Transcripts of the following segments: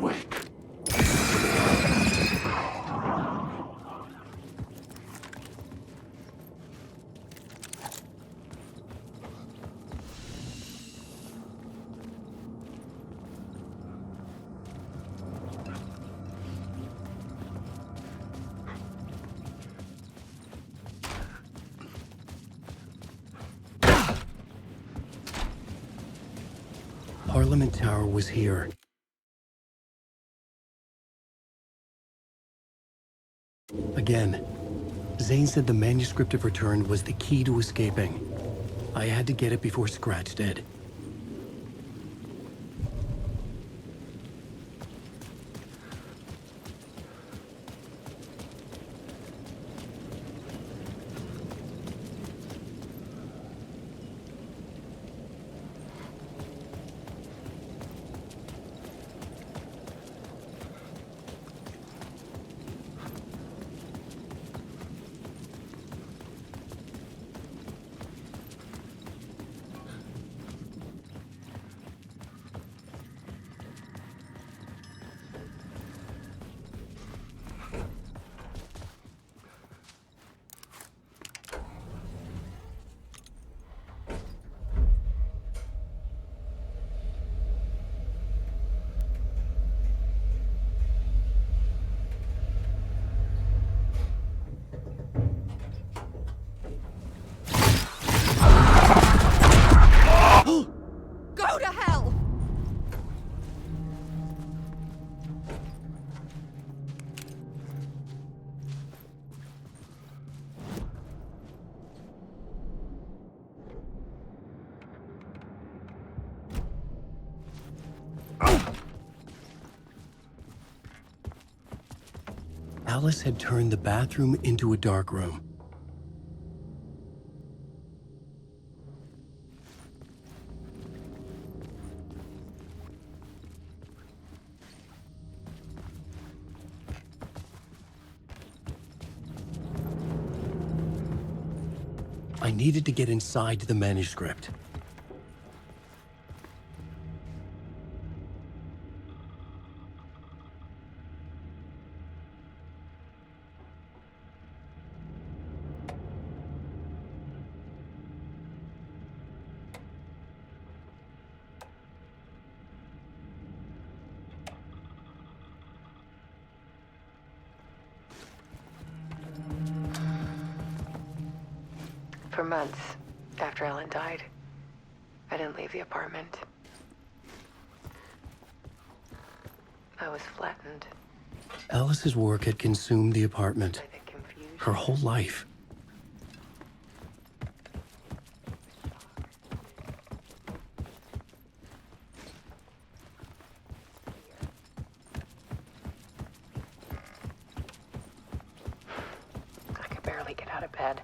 wake. Parliament Tower was here. Again, Zane said the manuscript of Return was the key to escaping. I had to get it before Scratch did. Go to hell! Alice had turned the bathroom into a dark room. I needed to get inside the manuscript. For months after Ellen died, I didn't leave the apartment. I was flattened Alice's work had consumed the apartment, by the confusion. her whole life. I could barely get out of bed.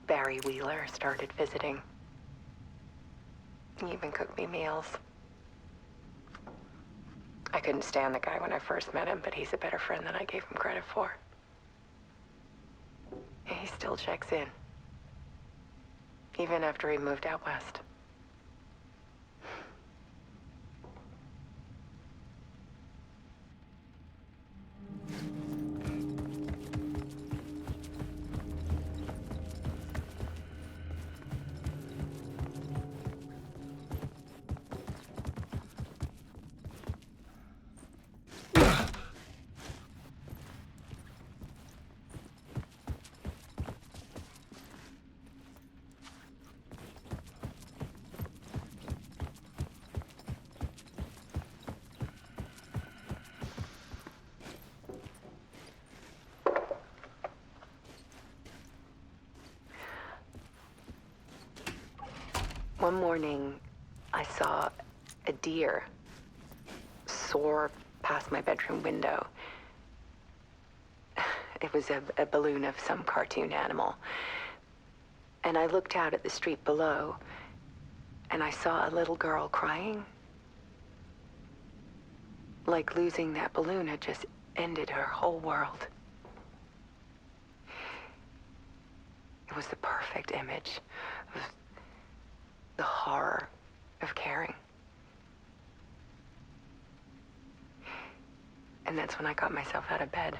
Barry Wheeler started visiting. He even cooked me meals. I couldn't stand the guy when I first met him, but he's a better friend than I gave him credit for. And he still checks in. Even after he moved out west. One morning, I saw a deer soar past my bedroom window. It was a balloon of some cartoon animal. And I looked out at the street below, and I saw a little girl crying. Like losing that balloon had just ended her whole world. It was the perfect image of the horror of caring. And that's when I got myself out of bed.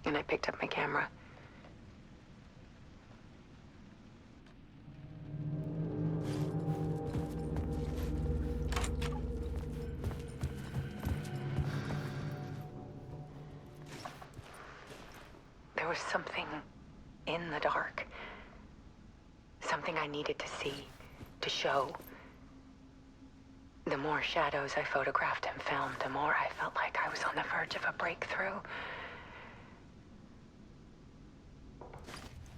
And I picked up my camera. There was something in the dark. Something I needed to see, to show. The more shadows I photographed and filmed, the more I felt like I was on the verge of a breakthrough.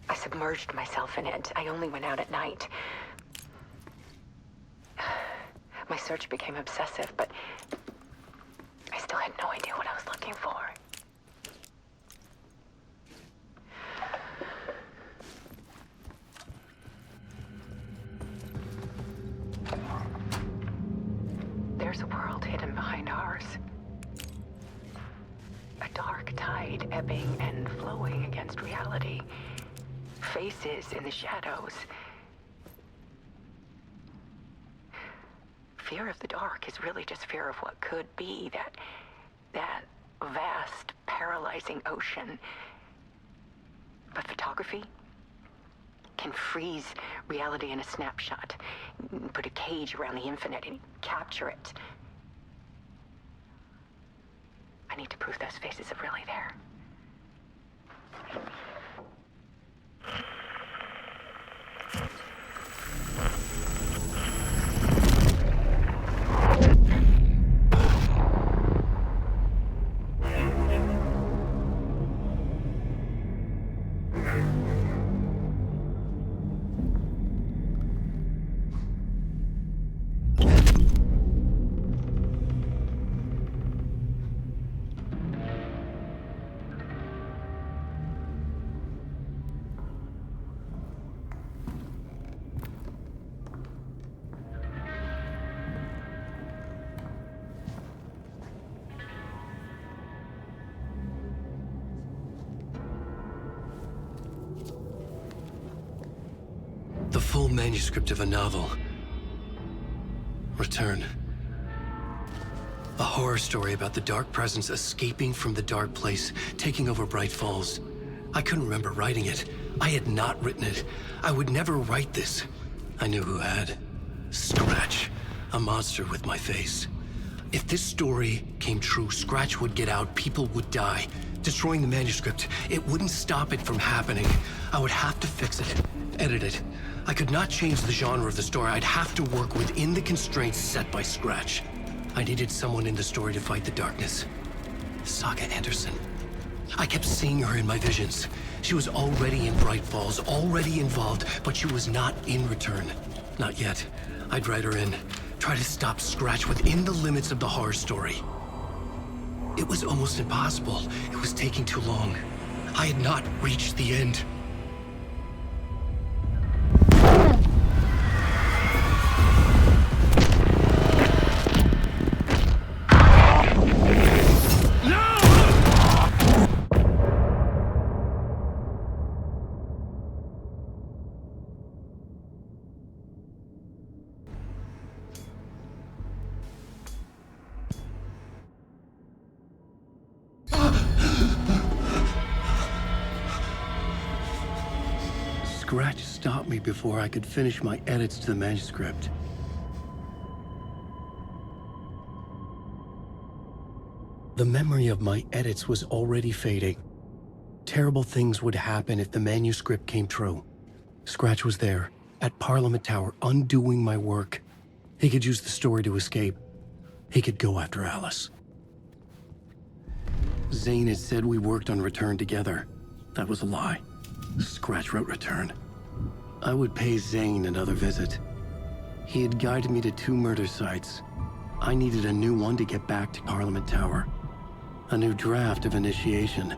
I submerged myself in it. I only went out at night. My search became obsessive, but I still had no idea what I was looking for. There's a world hidden behind ours. A dark tide ebbing and flowing against reality. Faces in the shadows. Fear of the dark is really just fear of what could be, that vast, paralyzing ocean. But photography can freeze reality in a snapshot, put a cage around the infinite and capture it. I need to prove those faces are really there. The full manuscript of a novel. Return. A horror story about the dark presence escaping from the dark place, taking over Bright Falls. I couldn't remember writing it. I had not written it. I would never write this. I knew who had. Scratch. A monster with my face. If this story came true, Scratch would get out, people would die. Destroying the manuscript, it wouldn't stop it from happening. I would have to fix it, edit it. I could not change the genre of the story. I'd have to work within the constraints set by Scratch. I needed someone in the story to fight the darkness. Saga Anderson. I kept seeing her in my visions. She was already in Bright Falls, already involved, but she was not in Return. Not yet. I'd write her in. Try to stop Scratch within the limits of the horror story. It was almost impossible. It was taking too long. I had not reached the end. Scratch stopped me before I could finish my edits to the manuscript. The memory of my edits was already fading. Terrible things would happen if the manuscript came true. Scratch was there, at Parliament Tower, undoing my work. He could use the story to escape. He could go after Alice. Zane had said we worked on Return together. That was a lie. Scratch wrote Return. I would pay Zane another visit. He had guided me to 2 murder sites. I needed a new one to get back to Parliament Tower. A new draft of initiation.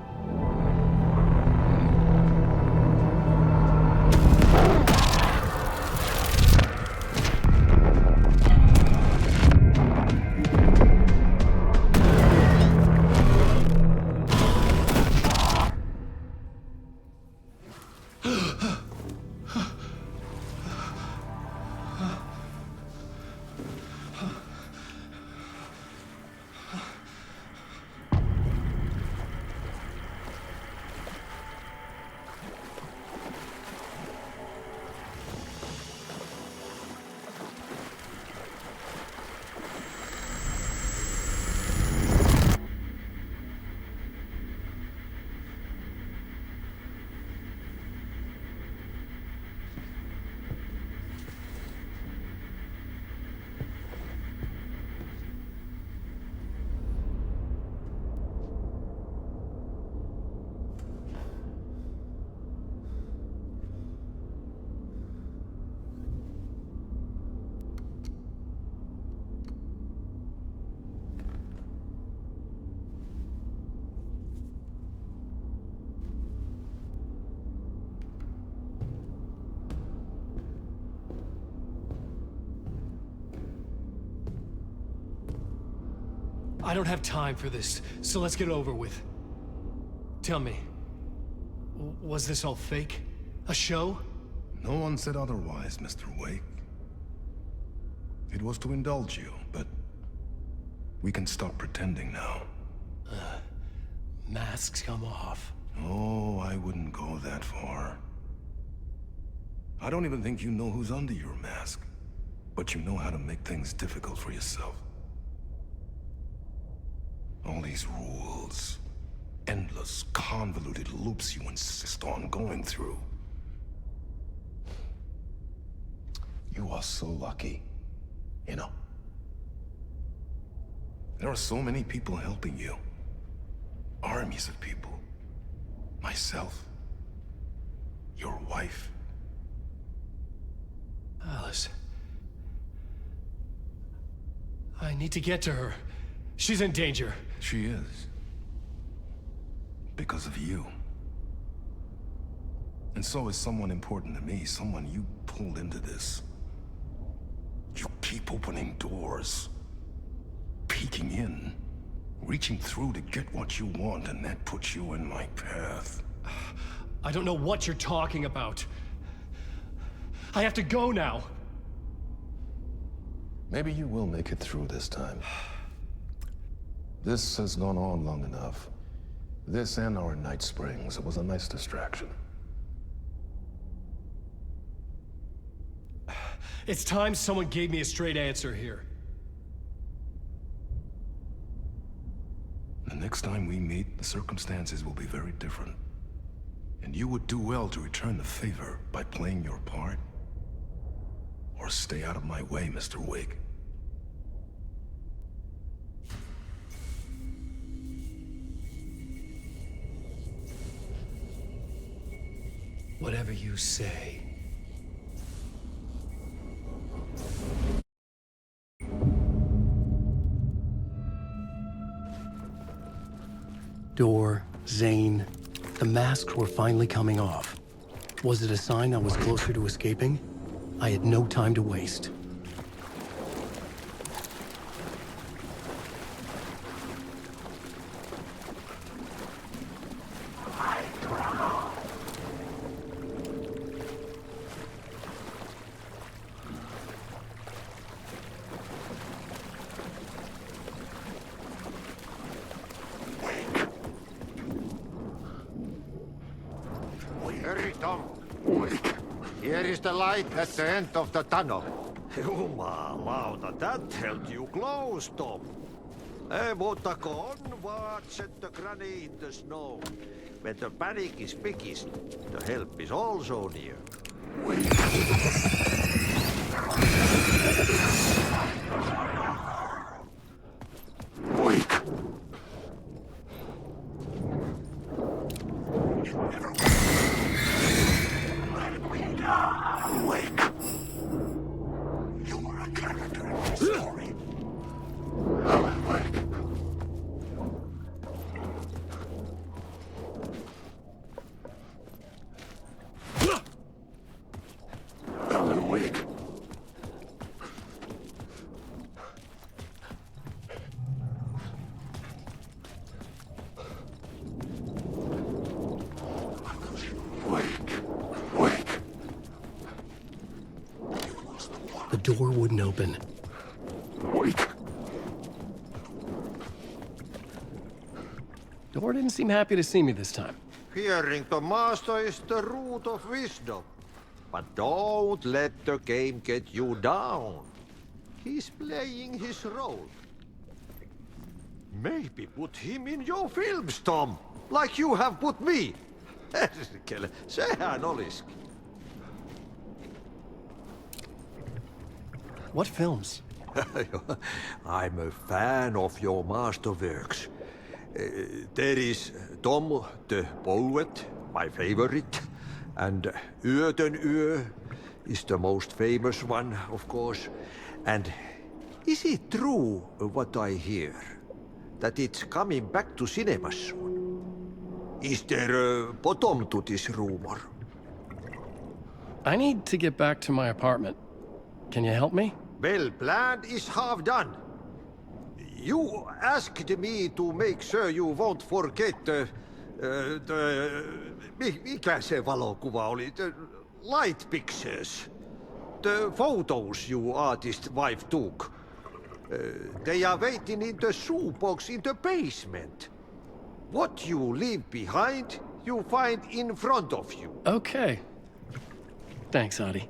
I don't have time for this, so let's get it over with. Tell me, was this all fake? A show? No one said otherwise, Mr. Wake. It was to indulge you, but we can stop pretending now. Masks come off. Oh, I wouldn't go that far. I don't even think you know who's under your mask, but you know how to make things difficult for yourself. All these rules, endless, convoluted loops you insist on going through. You are so lucky, you know. There are so many people helping you. Armies of people. Myself. Your wife. Alice. I need to get to her. She's in danger. She is. Because of you. And so is someone important to me, someone you pulled into this. You keep opening doors. Peeking in. Reaching through to get what you want, and that puts you in my path. I don't know what you're talking about. I have to go now. Maybe you will make it through this time. This has gone on long enough. This and our Night Springs. It was a nice distraction. It's time someone gave me a straight answer here. The next time we meet, the circumstances will be very different. And you would do well to return the favor by playing your part. Or stay out of my way, Mr. Wake. Whatever you say. Door, Zane, the masks were finally coming off. Was it a sign I was closer to escaping? I had no time to waste. Hurry, Tom. Here is the light at the end of the tunnel. Jumalauta, that held you close, Tom. Mutta on vaan set the granny in the snow. When the panic is biggest, the help is also near. The door wouldn't open. Door didn't seem happy to see me this time. Hearing the master is the root of wisdom. But don't let the game get you down. He's playing his role. Maybe put him in your films, Tom. Like you have put me. Herkele, sehän olis. What films? I'm a fan of your masterworks. There is Tom the Poet, my favorite, and Yötön Yö is the most famous one, of course. And is it true what I hear, that it's coming back to cinemas soon? Is there a bottom to this rumor? I need to get back to my apartment. Can you help me? Well, plan is half done. You asked me to make sure you won't forget mikä se valokuva oli? The light pictures. The photos you artist wife took. They are waiting in the shoebox in the basement. What you leave behind, you find in front of you. Okay. Thanks, Adi.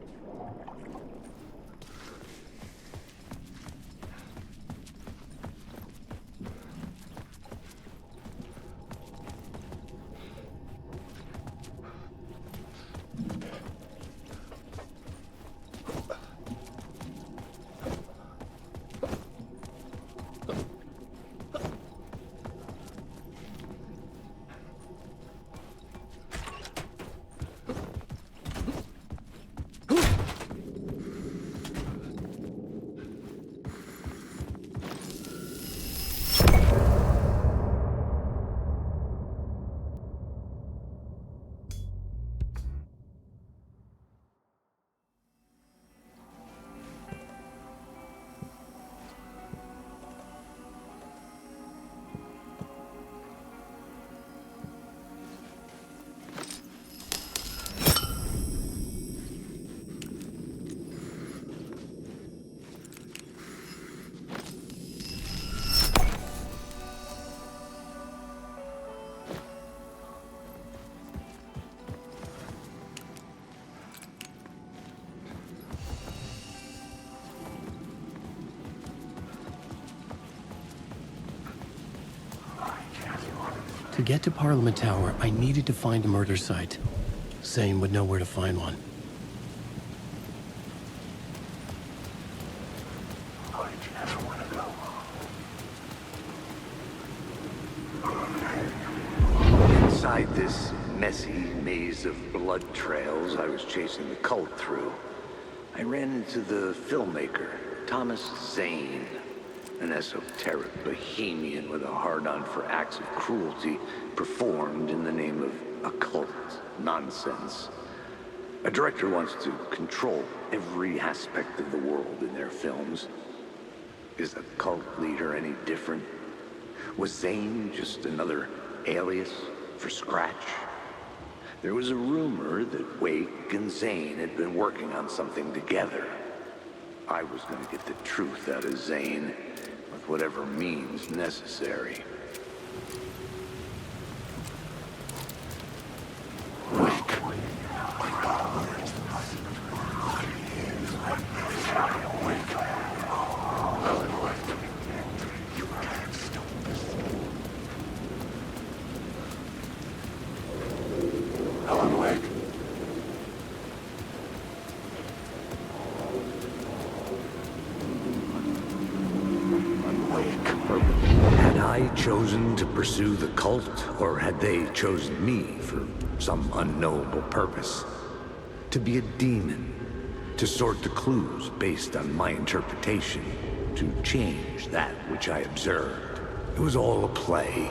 To get to Parliament Tower, I needed to find a murder site. Zane would know where to find one. Inside this messy maze of blood trails I was chasing the cult through, I ran into the filmmaker, Thomas Zane. An esoteric bohemian with a hard-on for acts of cruelty performed in the name of occult nonsense. A director wants to control every aspect of the world in their films. Is the cult leader any different? Was Zane just another alias for Scratch? There was a rumor that Wake and Zane had been working on something together. I was going to get the truth out of Zane, with whatever means necessary. Chosen to pursue the cult, or had they chosen me for some unknowable purpose? To be a demon, to sort the clues based on my interpretation, to change that which I observed. It was all a play.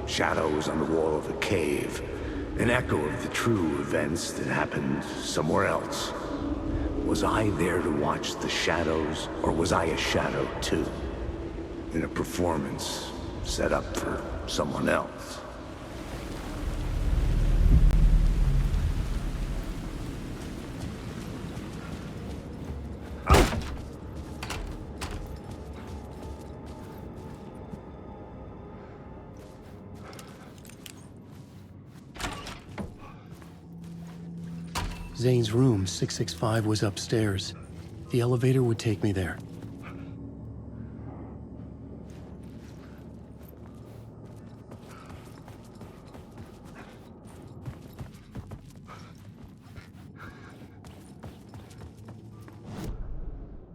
Shadows on the wall of a cave, an echo of the true events that happened somewhere else. Was I there to watch the shadows, or was I a shadow too? In a performance set up for someone else. Zane's room, 665, was upstairs. The elevator would take me there.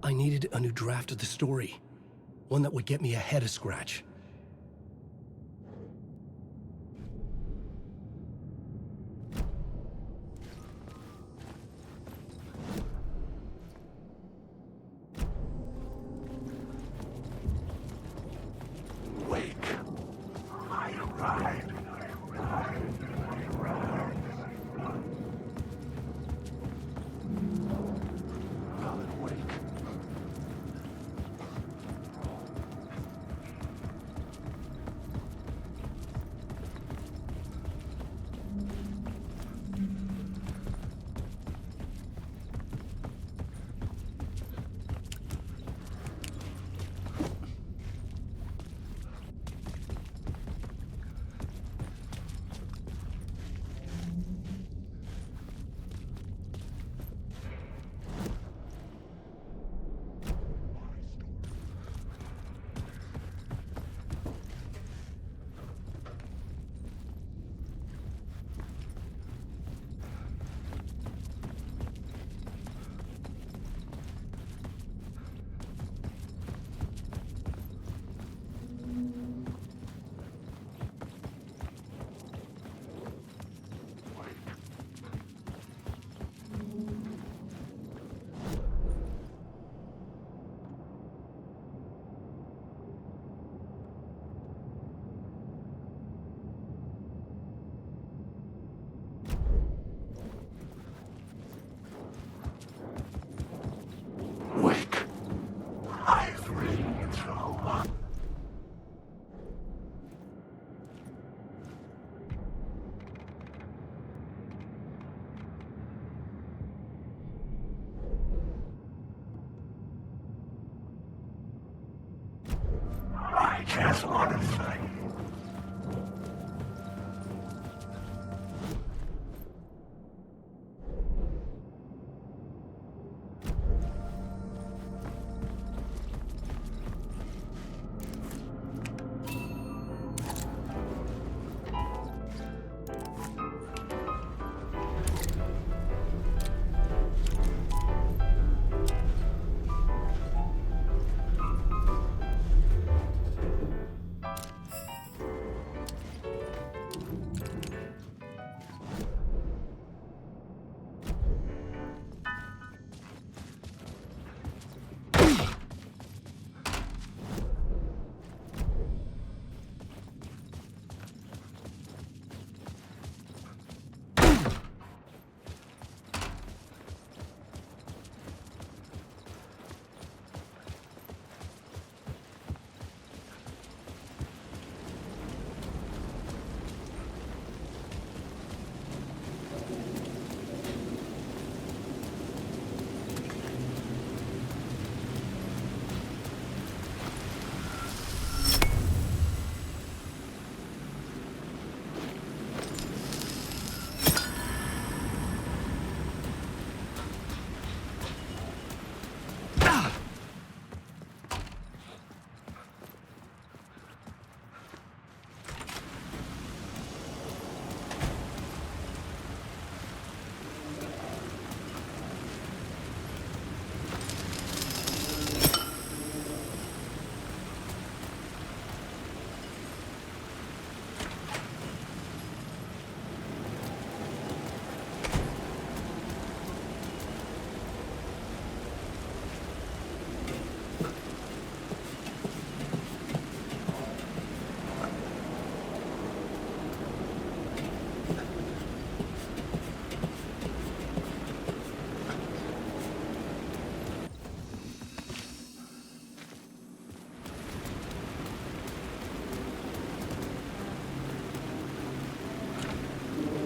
I needed a new draft of the story. One that would get me ahead of Scratch. That's honest.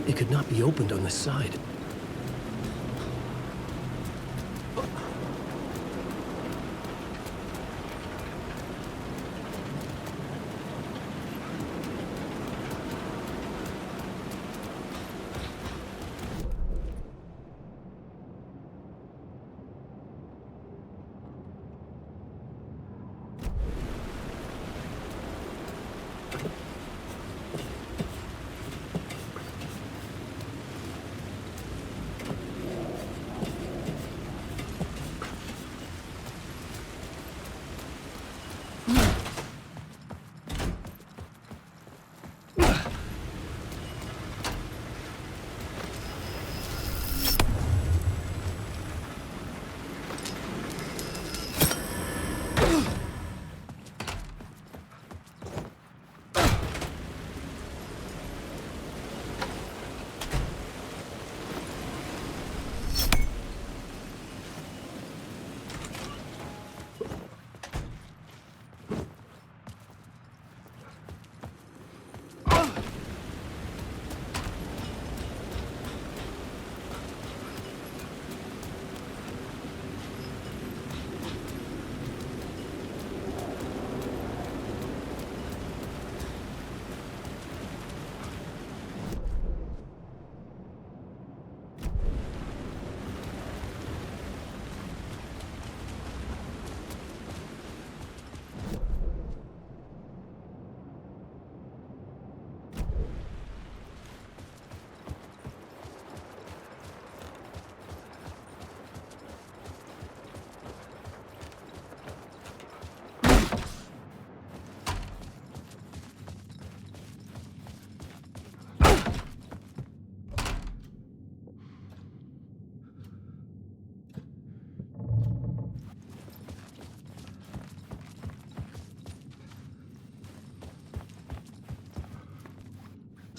It could not be opened on this side.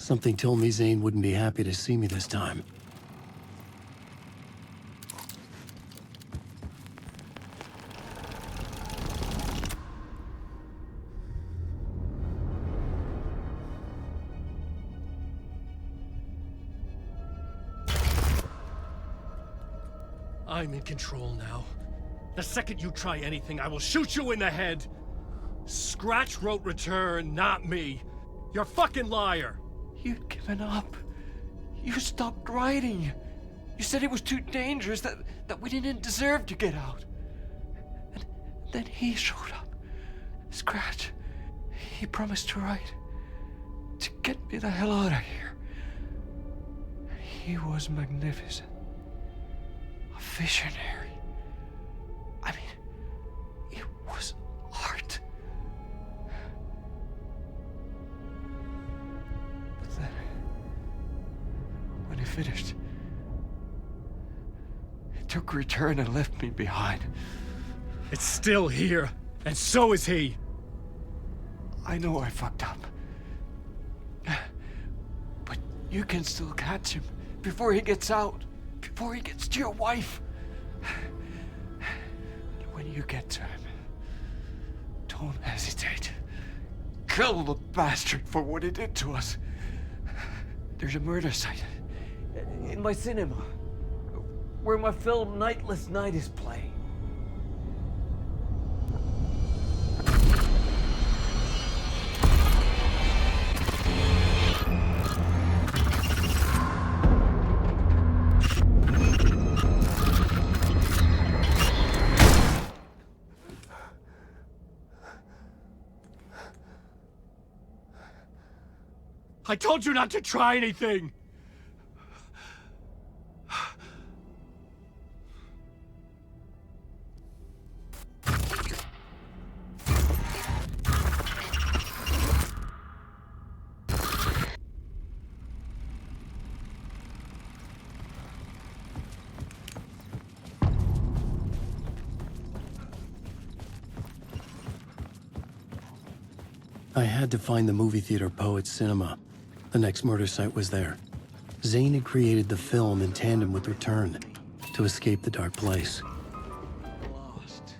Something told me Zane wouldn't be happy to see me this time. I'm in control now. The second you try anything, I will shoot you in the head. Scratch wrote return, not me. You're a fucking liar. You'd given up. You stopped writing. You said it was too dangerous, that we didn't deserve to get out. And then he showed up. Scratch. He promised to write. To get me the hell out of here. He was magnificent. A visionary. I mean, it was art. But then, when he finished, he took return and left me behind. It's still here, and so is he. I know I fucked up. But you can still catch him before he gets out, before he gets to your wife. When you get to him, don't hesitate. Kill the bastard for what he did to us. There's a murder site in my cinema where my film Nightless Night is playing. I told you not to try anything! I had to find the movie theater Poets Cinema. The next murder site was there. Zane had created the film in tandem with Return to escape the dark place. Lost.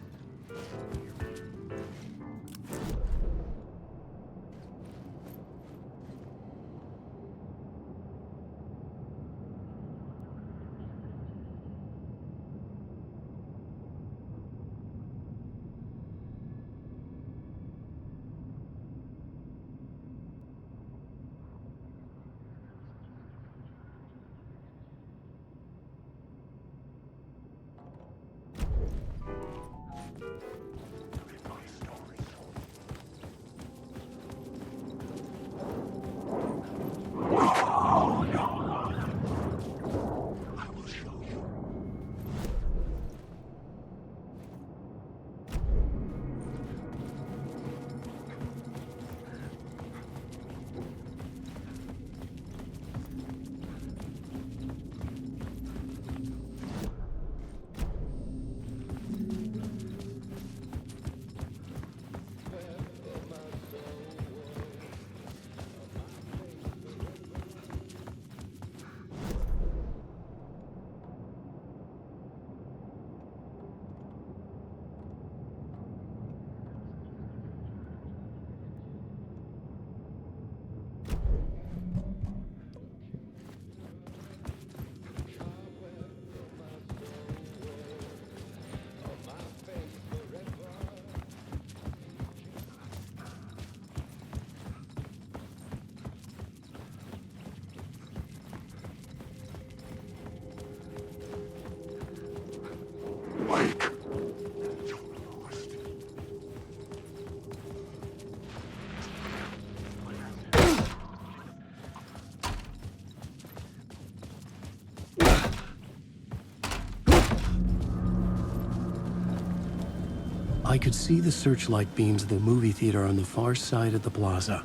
I could see the searchlight beams of the movie theater on the far side of the plaza.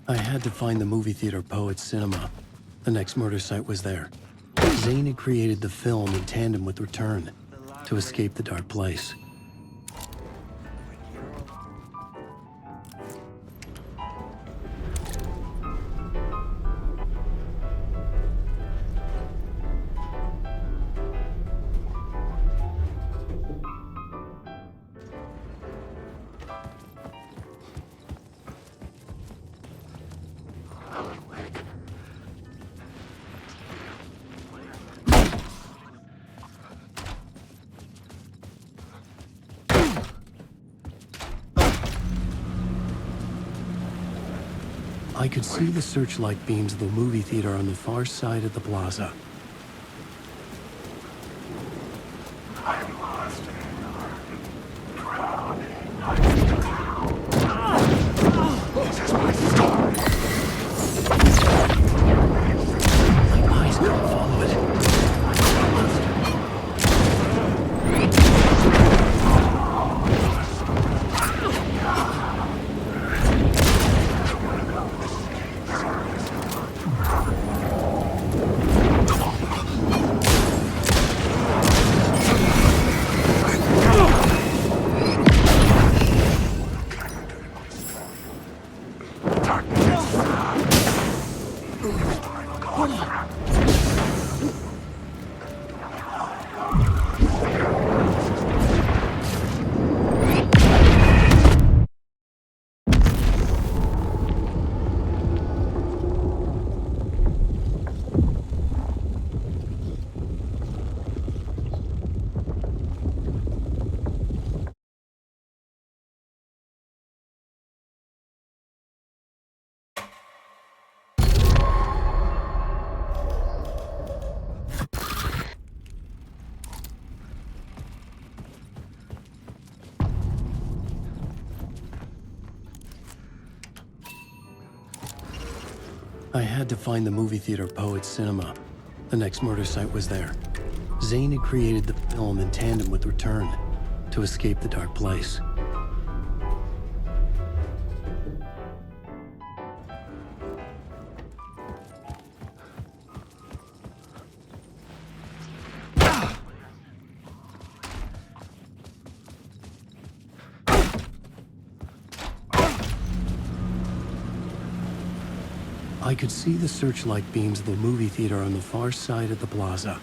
I had to find the movie theater Poets Cinema. The next murder site was there. Zane had created the film in tandem with Return to escape the dark place. I could see the searchlight beams of the movie theater on the far side of the plaza. I'm lost in the crowd. This is my story. My eyes couldn't follow it. I had to find the movie theater Poets Cinema. The next murder site was there. Zane had created the film in tandem with Return to escape the dark place. I could see the searchlight beams of the movie theater on the far side of the plaza.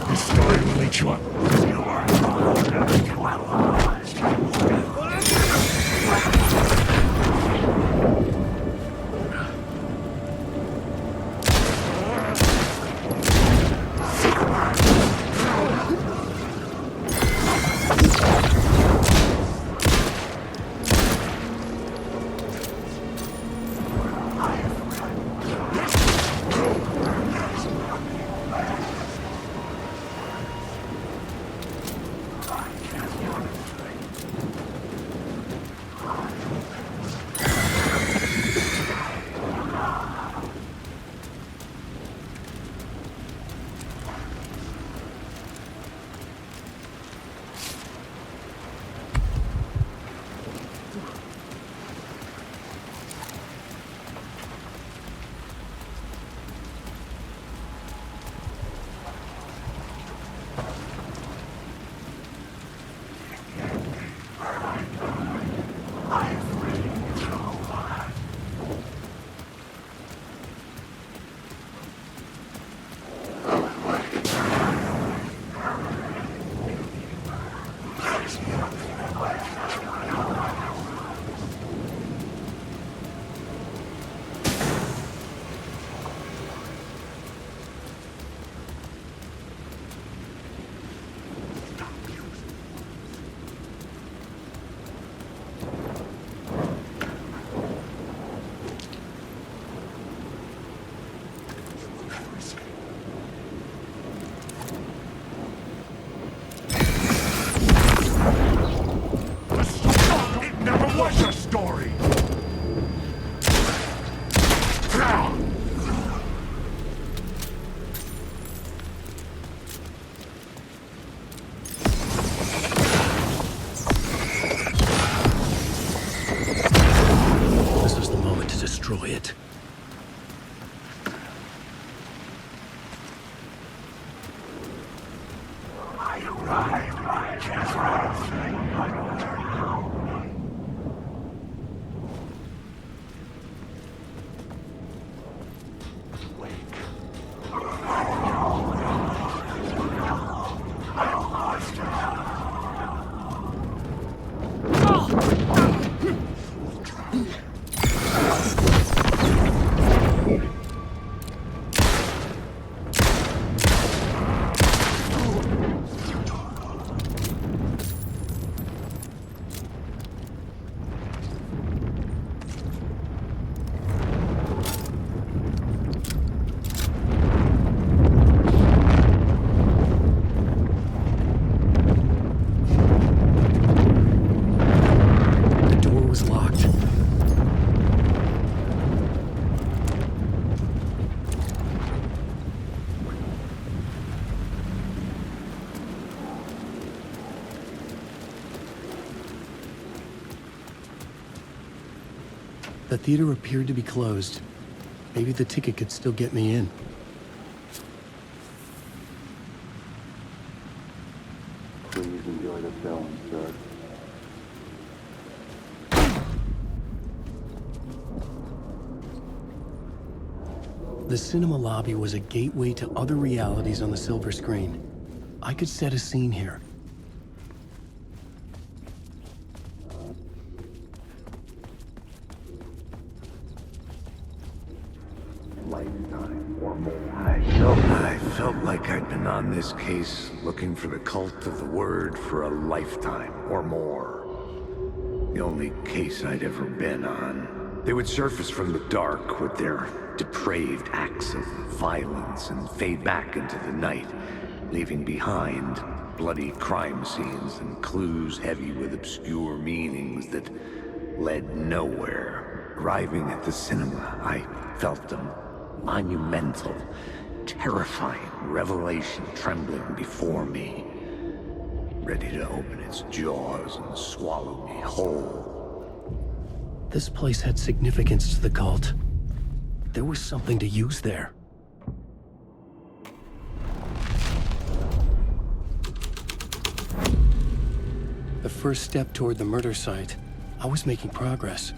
This story will lead you up. You are enjoy it. The theater appeared to be closed. Maybe the ticket could still get me in. Please enjoy the film, sir. The cinema lobby was a gateway to other realities on the silver screen. I could set a scene here. Lifetime or more. I felt like I'd been on this case looking for the cult of the word for a lifetime or more. The only case I'd ever been on. They would surface from the dark with their depraved acts of violence and fade back into the night, leaving behind bloody crime scenes and clues heavy with obscure meanings that led nowhere. Arriving at the cinema, I felt a monumental, terrifying revelation trembling before me, ready to open its jaws and swallow me whole. This place had significance to the cult. There was something to use there. The first step toward the murder site. I was making progress.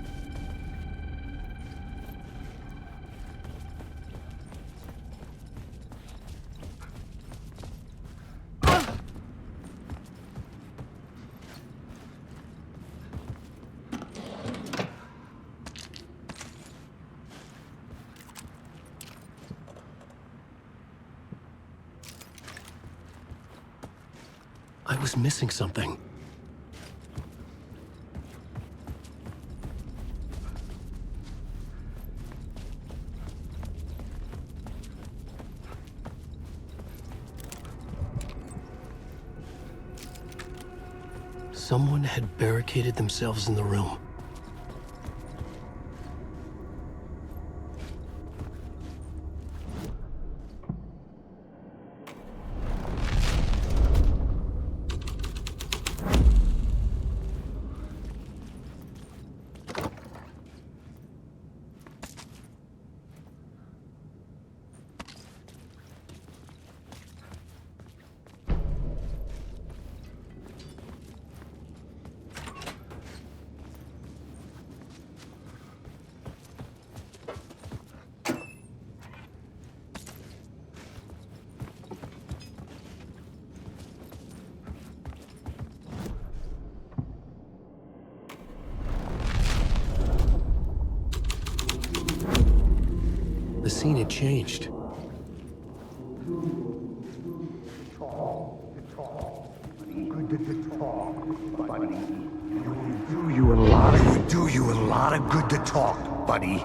I was missing something. Someone had barricaded themselves in the room. The scene had changed. Do you a lot of good to talk, buddy.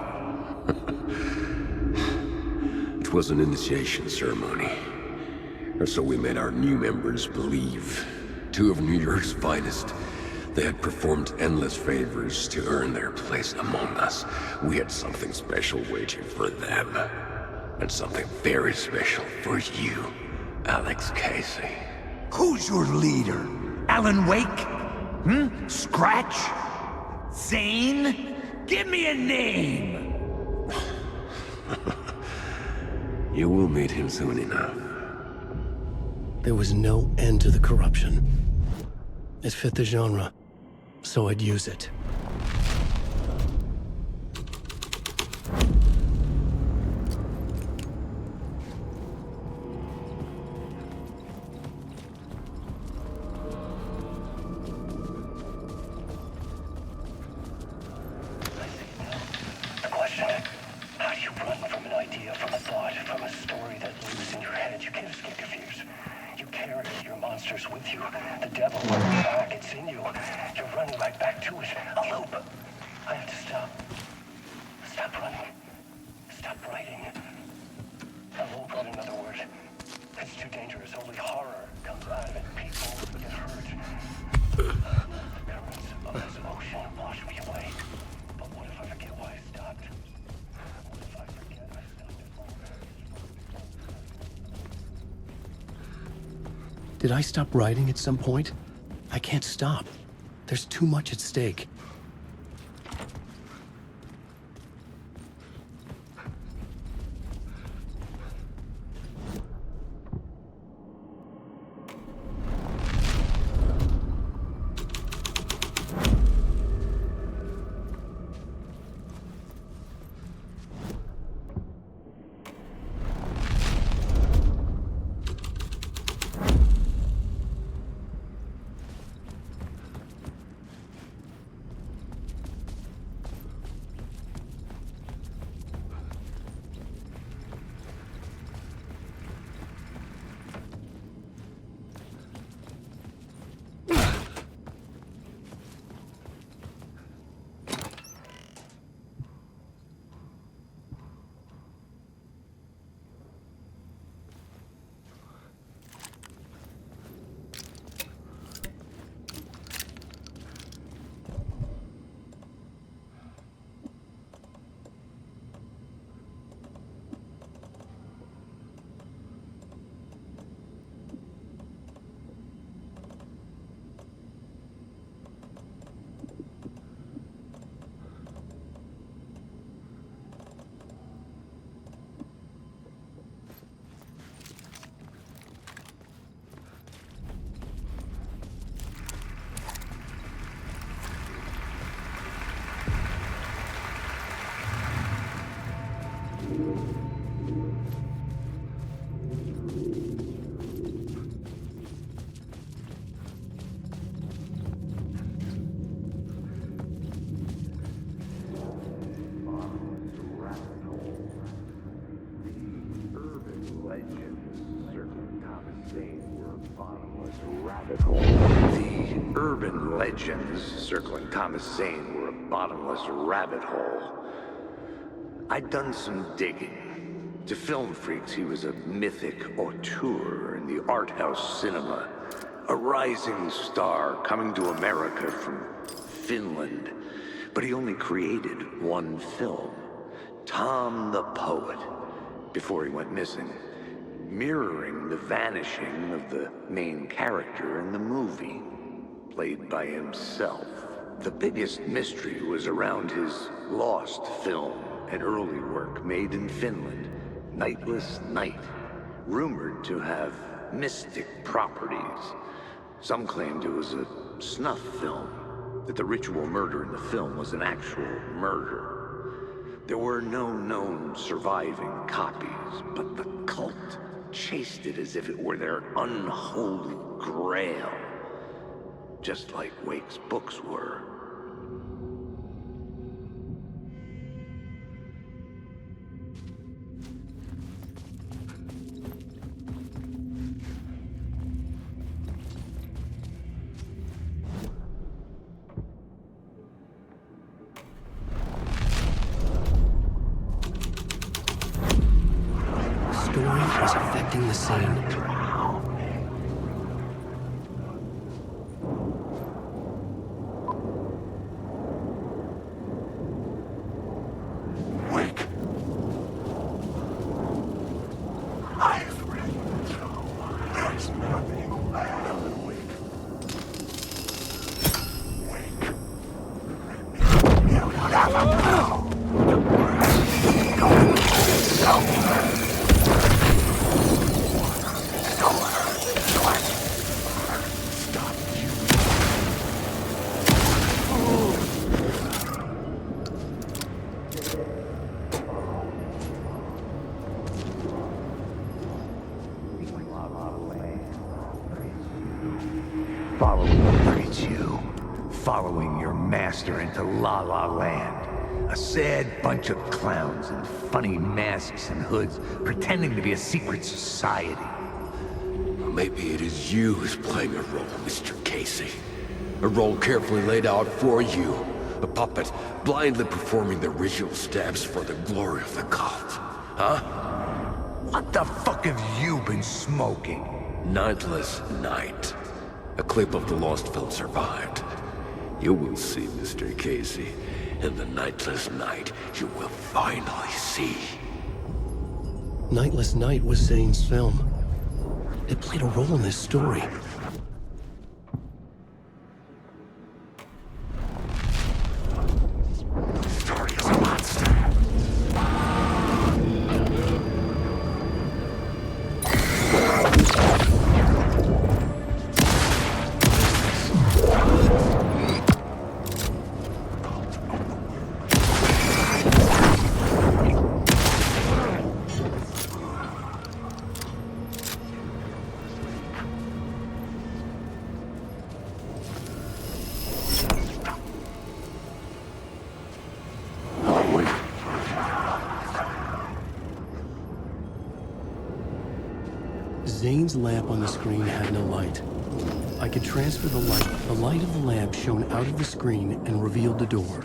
It was an initiation ceremony. Or so we made our new members believe. Two of New York's finest. They had performed endless favors to earn their place among us. We had something special waiting for them. And something very special for you, Alex Casey. Who's your leader? Alan Wake? Scratch? Zane? Give me a name! You will meet him soon enough. There was no end to the corruption. It fit the genre, so I'd use it. The question, how do you run from an idea, from a thought, from a story that lives in your head? You can't escape your fears. You carry your monsters with you. The devil on your back, it's in you. You're running right back to it. A loop. I have to stop. Stop running. Stop writing. I won't write another word. It's too dangerous. Only horror comes out of it. People get hurt. The currents of this ocean wash me away. But what if I forget why I stopped? What if I forget I stopped it? Did I stop writing at some point? I can't stop. There's too much at stake. The urban legends circling Thomas Zane were a bottomless rabbit hole. I'd done some digging. To film freaks, he was a mythic auteur in the art house cinema. A rising star coming to America from Finland. But he only created one film, Tom the Poet, before he went missing, mirroring the vanishing of the main character in the movie, played by himself. The biggest mystery was around his lost film, an early work made in Finland, Nightless Night, rumored to have mystic properties. Some claimed it was a snuff film, that the ritual murder in the film was an actual murder. There were no known surviving copies, but the cult chased it as if it were their unholy grail, just like Wake's books were. Was affecting the scene. Wake! I've read it through. There's nothing bad on the Wake. Wake. You never know. following your master into La La Land. A sad bunch of clowns in funny masks and hoods, pretending to be a secret society. Maybe it is you who's playing a role, Mr. Casey. A role carefully laid out for you. A puppet blindly performing the ritual steps for the glory of the cult. Huh? What the fuck have you been smoking? Nightless Night. A clip of the lost film survived. You will see, Mr. Casey. In the Nightless Night, you will finally see. Nightless Night was Zane's film. It played a role in this story. Zane's lamp on the screen had no light. I could transfer the light. The light of the lamp shone out of the screen and revealed the door.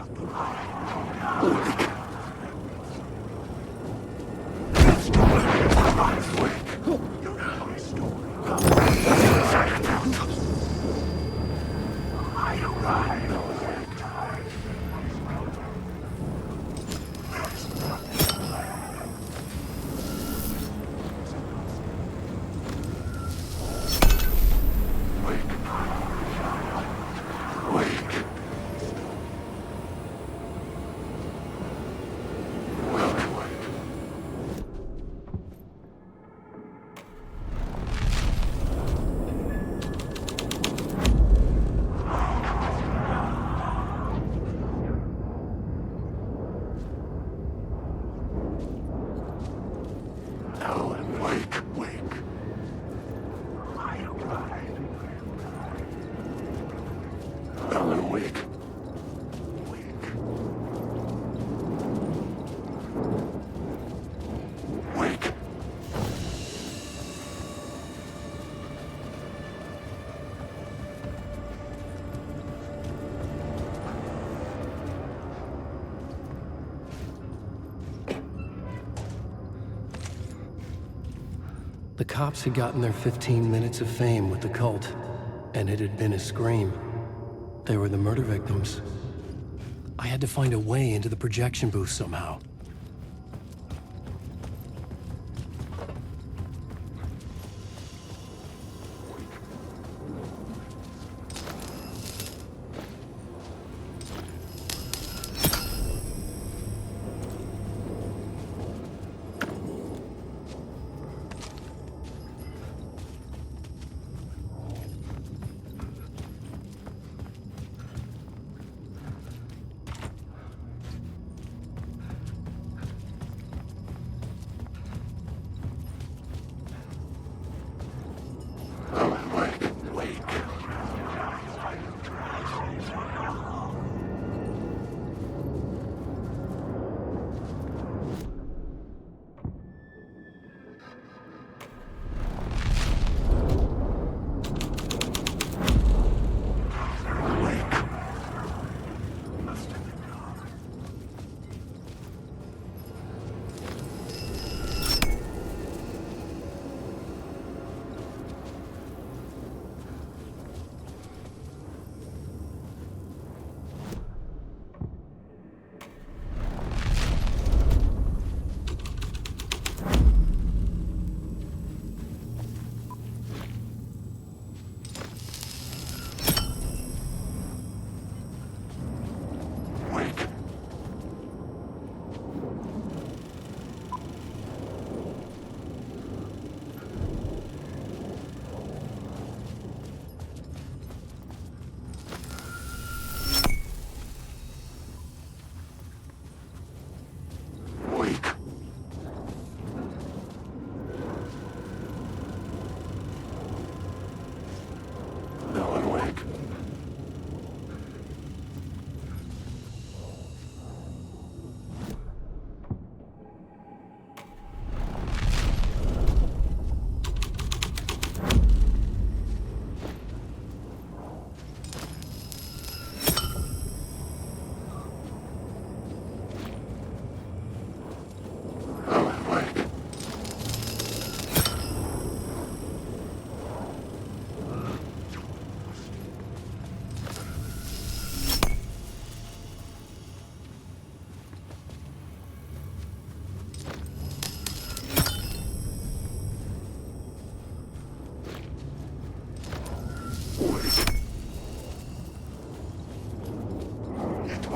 The cops had gotten their 15 minutes of fame with the cult, and it had been a scream. They were the murder victims. I had to find a way into the projection booth somehow.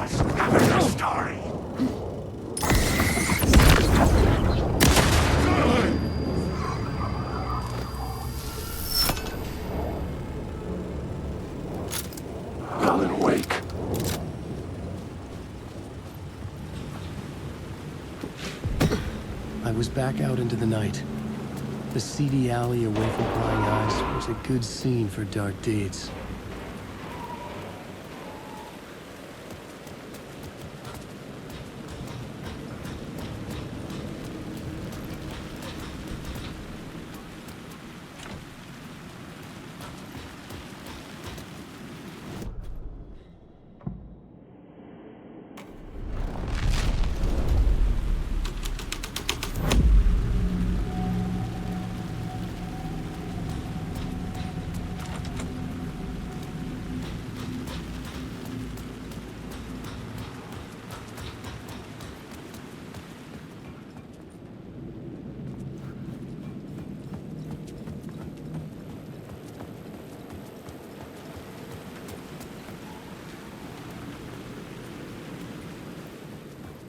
us having a story. Alan, awake. I was back out into the night. The seedy alley away from prying eyes was a good scene for dark deeds.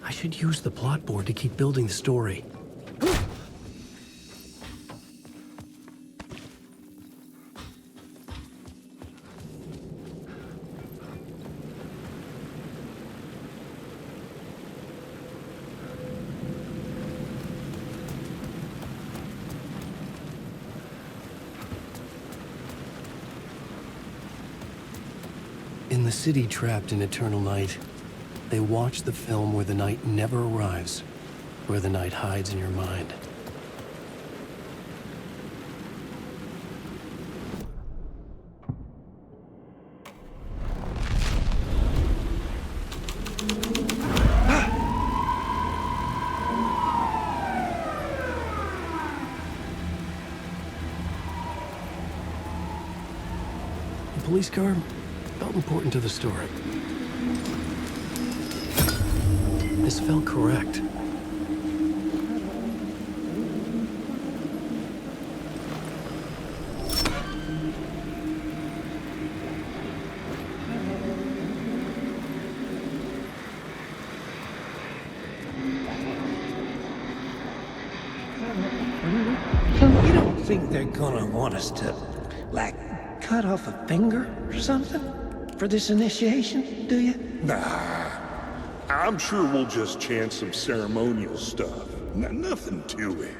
I should use the plot board to keep building the story. In the city trapped in eternal night, they watch the film where the night never arrives, where the night hides in your mind. The police car felt important to the story. This felt correct. You don't think they're gonna want us to, like, cut off a finger or something for this initiation, do you? Nah. I'm sure we'll just chant some ceremonial stuff. Nothing to it.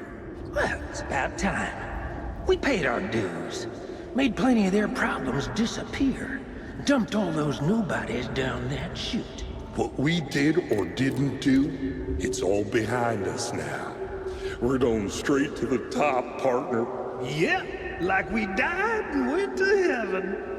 Well, it's about time. We paid our dues. Made plenty of their problems disappear. Dumped all those nobodies down that chute. What we did or didn't do, it's all behind us now. We're going straight to the top, partner. Yep, like we died and went to heaven.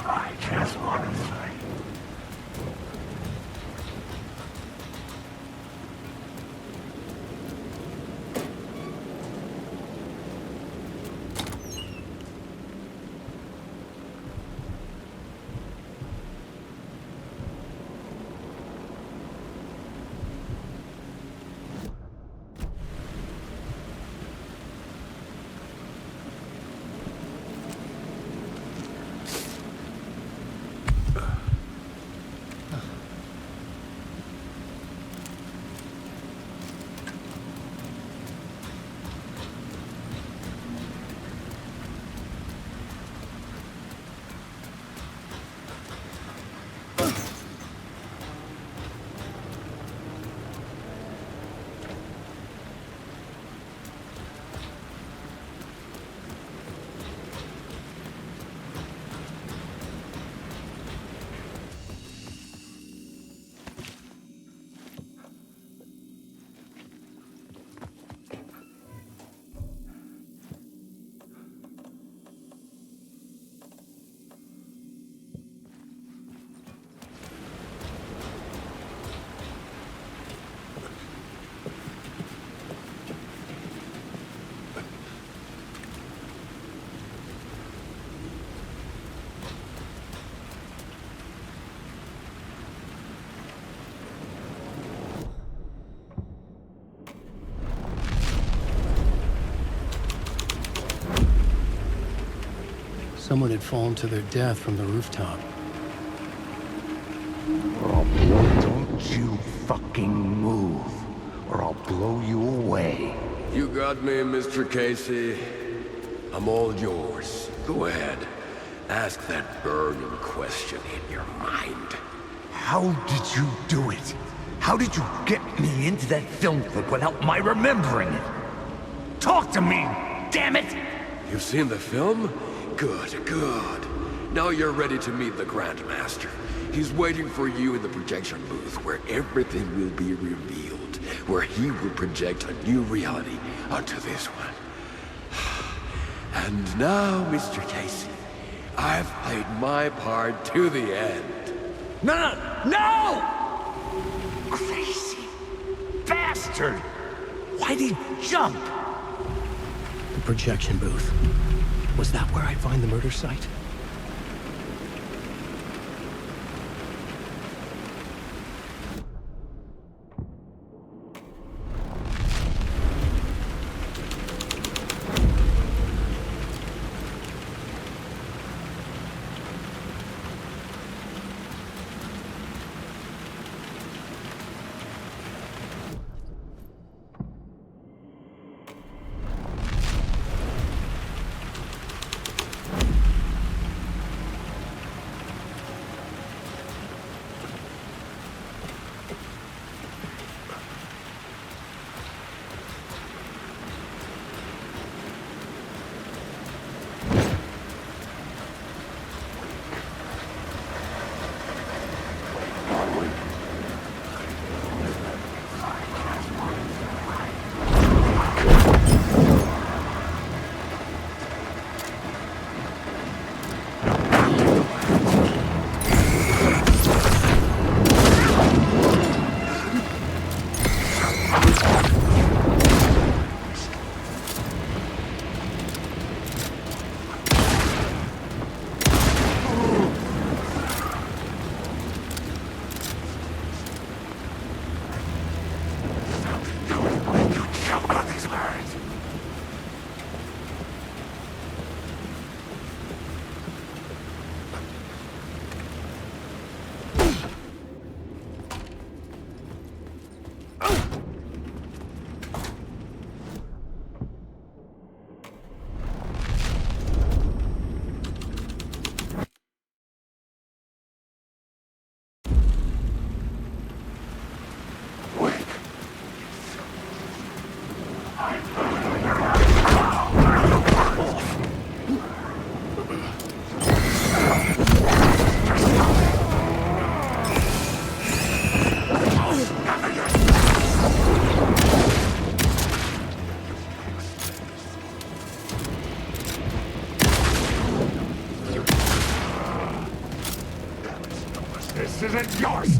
I just want to say Someone had fallen to their death from the rooftop. Don't you fucking move, or I'll blow you away. You got me, Mr. Casey. I'm all yours. Go ahead. Ask that burning question in your mind. How did you do it? How did you get me into that film clip without my remembering it? Talk to me, damn it! You've seen the film? Good, good. Now you're ready to meet the Grandmaster. He's waiting for you in the projection booth where everything will be revealed, where he will project a new reality onto this one. And now, Mr. Casey, I've played my part to the end. No! Crazy bastard! Why'd he jump? The projection booth. Was that where I'd find the murder site? This isn't yours!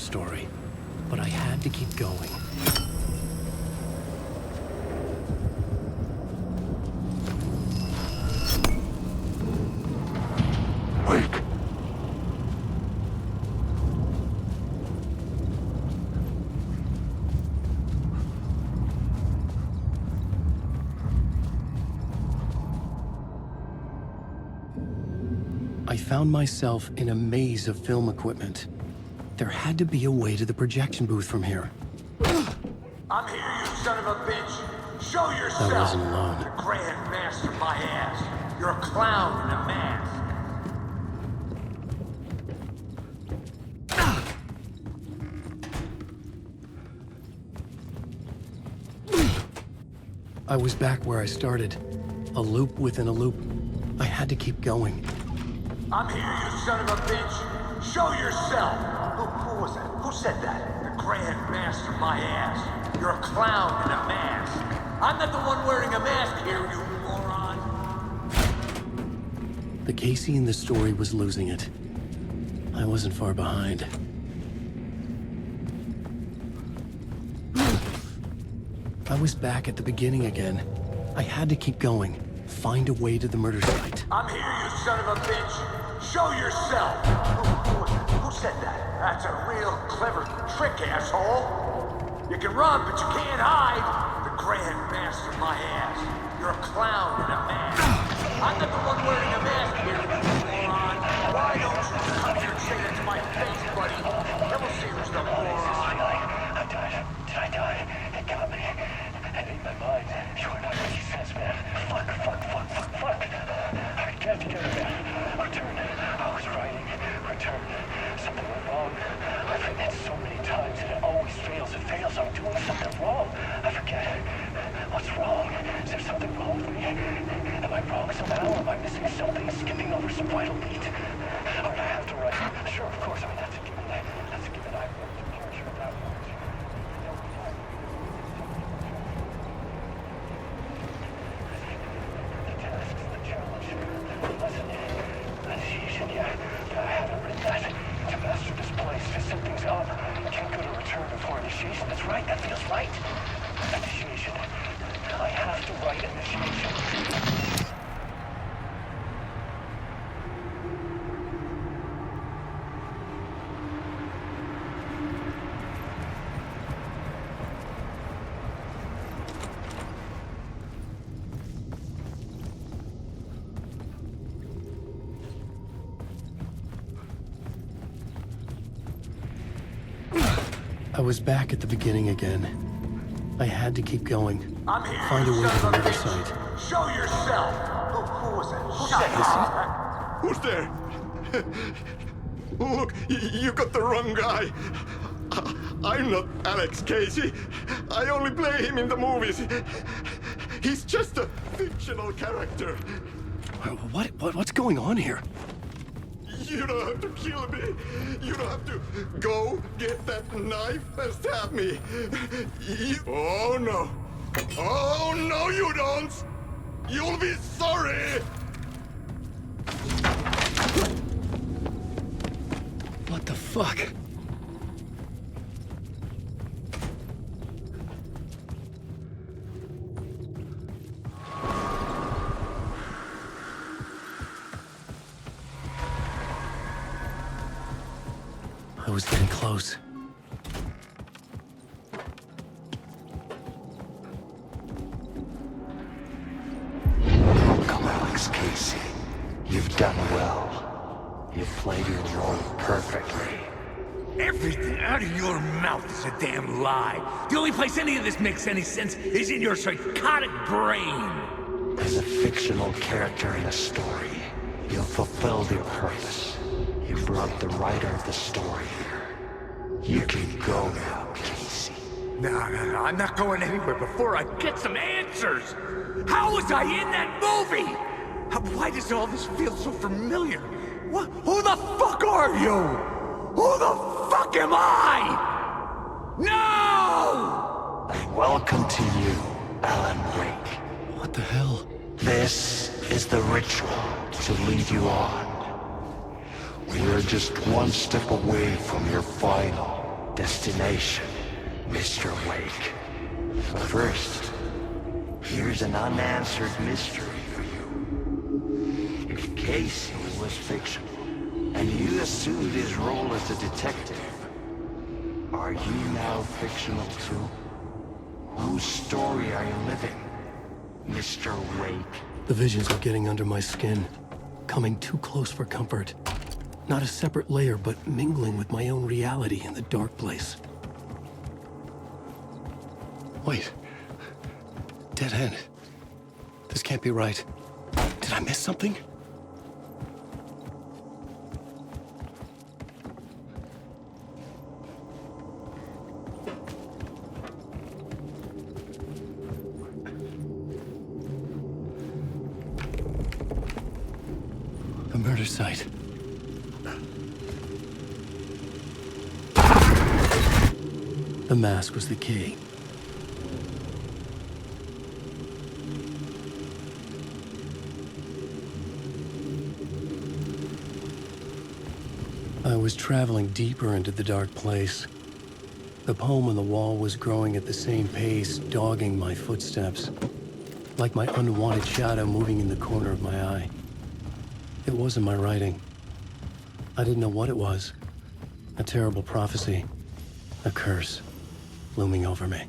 story, but I had to keep going. Wake. I found myself in a maze of film equipment. There had to be a way to the projection booth from here. I'm here, you son of a bitch! Show yourself! I wasn't alone. The Grand Master, my ass! You're a clown in a mask! I was back where I started. A loop within a loop. I had to keep going. I'm here, you son of a bitch! Show yourself! Who was that? Who said that? The Grand Master, my ass! You're a clown in a mask! I'm not the one wearing a mask here, you moron! The Casey in the story was losing it. I wasn't far behind. I was back at the beginning again. I had to keep going. Find a way to the murder site. I'm here, you son of a bitch! Show yourself! Who said that? That's a real clever trick, asshole! You can run, but you can't hide! The Grand Master, my ass! You're a clown in a mask! I'm not the one wearing a mask here, you moron! Why don't you come here and say that to my face, buddy? Then we'll see who's the moron! I died. Did I die? It got me. I ate my mind. You're not what he says, man. Fuck. I can't get it back. Return. I was writing. Return. Something went wrong. I've written it so many times and it always fails. It fails. I'm doing something wrong. I forget. What's wrong? Is there something wrong with me? Am I wrong somehow? Am I missing something? Skipping over some vital beat? Alright, I have to write. Sure, of course. I mean, that's a given. That's a given. I wrote the character of that word. That's right, that feels right. Initiation. I have to write initiation. I was back at the beginning again. I had to keep going. I'm here, Find a way to the murder site. Show yourself! Who was that? Who said that? Who's there? Look, you got the wrong guy. I'm not Alex Casey. I only play him in the movies. He's just a fictional character. What's going on here? You don't have to kill me. You don't have to go get that knife and stab me. Oh no. Oh no, you don't. You'll be sorry. What the fuck? I was getting close. Welcome, Alex Casey. You've done well. You've played your role perfectly. Everything out of your mouth is a damn lie. The only place any of this makes any sense is in your psychotic brain. As a fictional character in a story, you've fulfilled your purpose. You brought the writer of the story here. You can go now, Casey. No, I'm not going anywhere before I get some answers. How was I in that movie? Why does all this feel so familiar? What? Who the fuck are you? Who the fuck am I? No! Welcome to you, Alan Wake. What the hell? This is the ritual to lead you on. We're just one step away from your final destination, Mr. Wake. But first, here's an unanswered mystery for you. If Casey was fictional, and you assumed his role as a detective, are you now fictional too? Whose story are you living, Mr. Wake? The visions are getting under my skin, coming too close for comfort. Not a separate layer, but mingling with my own reality in the dark place. Wait. Dead end. This can't be right. Did I miss something? A murder site. The mask was the key. I was traveling deeper into the dark place. The poem on the wall was growing at the same pace, dogging my footsteps, like my unwanted shadow moving in the corner of my eye. It wasn't my writing. I didn't know what it was. A terrible prophecy. A curse looming over me.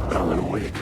Alan Wake.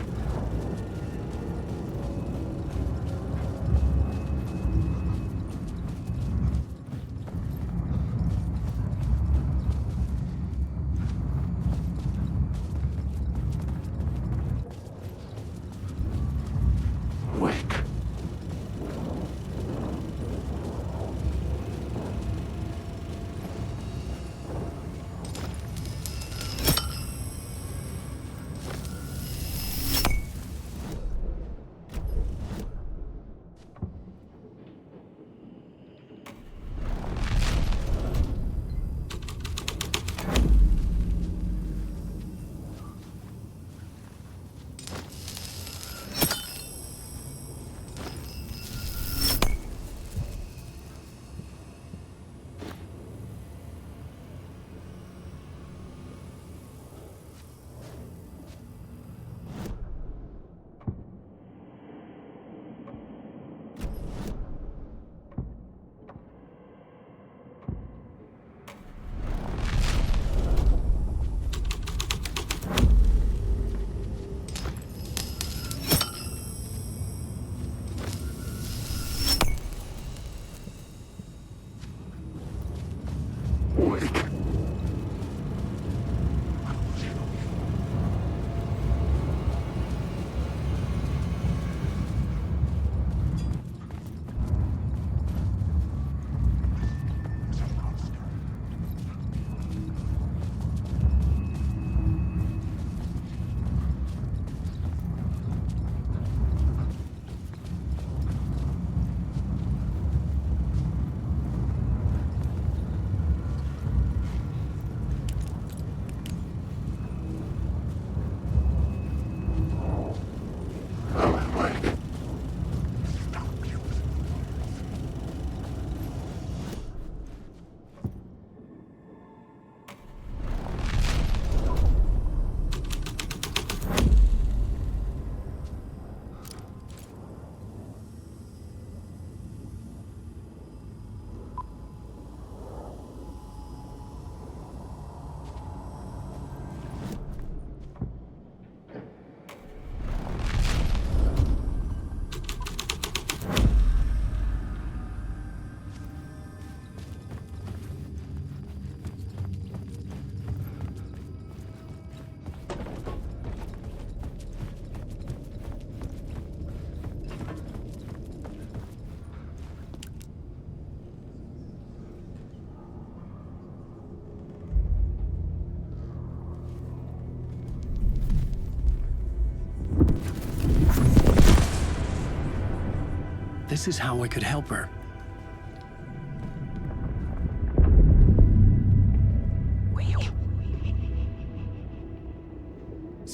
This is how I could help her.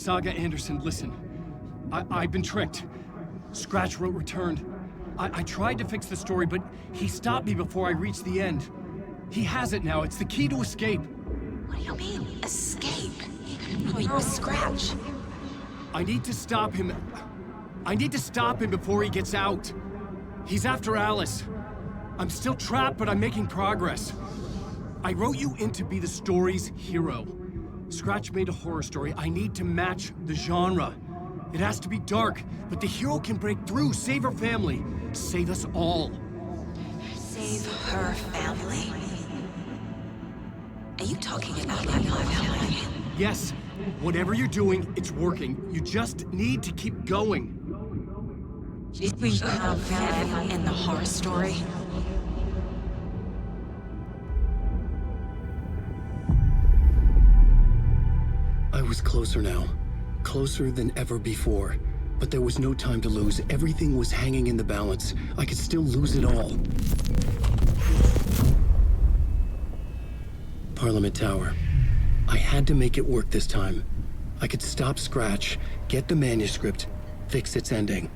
Saga Anderson, listen. I've been tricked. Scratch wrote Returned. I tried to fix the story, but he stopped me before I reached the end. He has it now. It's the key to escape. What do you mean, escape? You're a Scratch. I need to stop him. I need to stop him before he gets out. He's after Alice. I'm still trapped, but I'm making progress. I wrote you in to be the story's hero. Scratch made a horror story. I need to match the genre. It has to be dark, but the hero can break through, save her family, save us all. Save her family? Are you talking about my family? Yes. Whatever you're doing, it's working. You just need to keep going. Did we have family in the horror story? I was closer now. Closer than ever before. But there was no time to lose. Everything was hanging in the balance. I could still lose it all. Parliament Tower. I had to make it work this time. I could stop Scratch, get the manuscript, fix its ending.